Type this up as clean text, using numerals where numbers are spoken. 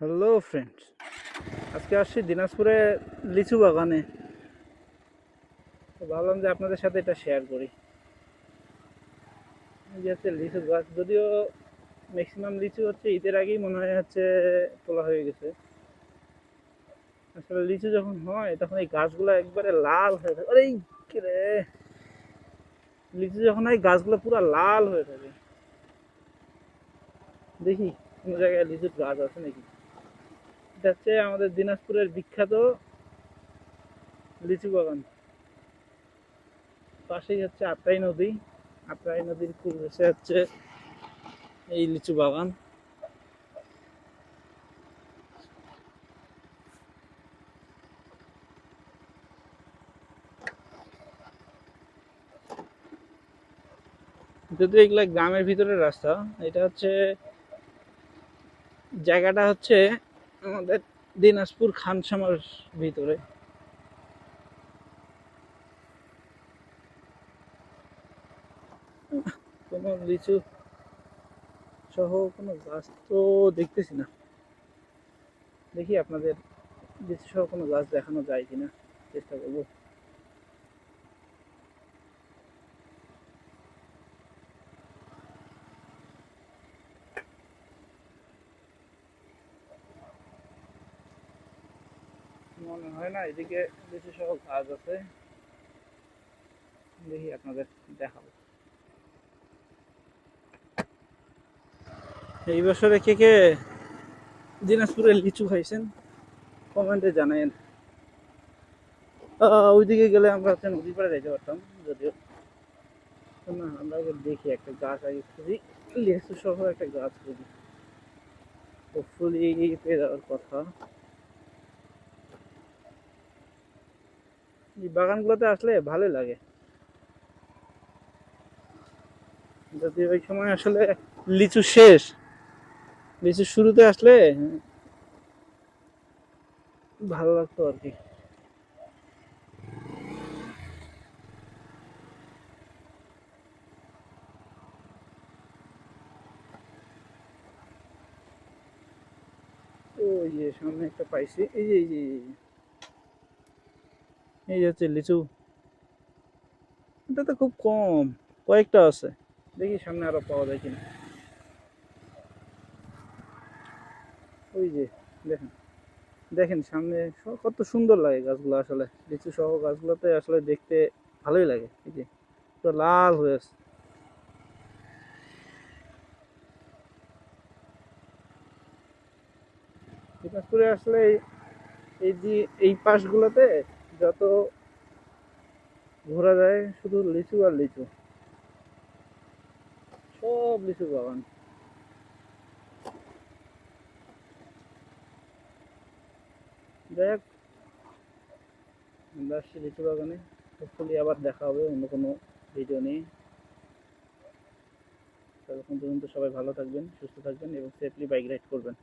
Hello friends, আজকে আসছি দিনাজপুরে লিচু বাগানে। তো ভাবলাম যে আপনাদের সাথে এটা শেয়ার করি। এই যে হচ্ছে লিচু গাছ, যদিও ম্যাক্সিমাম লিচু হচ্ছে ঈদের আগেই মনে হয় হচ্ছে তোলা হয়ে গেছে। আসলে লিচু যখন হয় তখন এই গাছগুলো একবারে লাল হয়ে থাকে। আরে কি রে, লিচু যখন হয় গাছগুলো পুরো লাল হয়ে থাকে। দেখি কোনো জায়গায় লিচুর গাছ আছে নাকি। এটা হচ্ছে আমাদের দিনাজপুরের বিখ্যাত লিচু বাগান। পাশেই হচ্ছে আত্রাই নদী। আত্রাই নদীর খুব কাছে হচ্ছে এই লিচু বাগান। যদি এগুলা গ্রামের ভিতরের রাস্তা, এটা হচ্ছে জায়গাটা হচ্ছে আমাদের দিনাজপুর খানসামার ভিতরে। কোনো লিচু সহ কোনো গাছ তো দেখতেছি না। দেখি আপনাদের লিচু সহ কোনো গাছ দেখানো যায় কিনা, চেষ্টা করবো। মনে হয় না এদিকে লিচু সহ গাছ আছে। দেখি আপনাদের দেখাবো। এই বছরে কে কে দিনাজপুরে লিচু খাইছেন কমেন্টে জানায়েন। ওইদিকে গেলে আমরা হচ্ছে নদী পাড়ে যাইতে পারতাম, যদিও না। আমরা আগে দেখি একটা গাছ আগে খুঁজি, লিচু সহ একটা গাছ খুঁজি। হোপফুলি পেয়ে যাওয়ার কথা। এই বাগানগুলোতে আসলে ভালোই লাগে। যদি ওই সময় আসলে লিচু শেষ, লিচু শুরুতে আসলে ভালো লাগতো আর কি। ওই যে সামনে একটা পাইছি, এই যে হচ্ছে লিচু। এটা তো খুব কম, কয়েকটা আছে। দেখি সামনে আরো পাওয়া যায় কিনা। ওই যে দেখেন, দেখেন সামনে কত সুন্দর লাগে গাছগুলো। আসলে লিচু সহ গাছগুলোতে আসলে দেখতে ভালোই লাগে। এই যে পুরো লাল হয়ে আছে। দিনাজপুরে আসলে এই যে এই পাশগুলোতে যত ঘোরা যায় শুধু লিচু আর লিচু, সব লিচু বাগান। যাই হোক, আমরা আসছি লিচু বাগানে। হোপফুলি আবার দেখা হবে অন্য কোনো ভিডিও নিয়ে। ততক্ষণ পর্যন্ত সবাই ভালো থাকবেন, সুস্থ থাকবেন এবং সেফলি বাইক রাইড করবেন।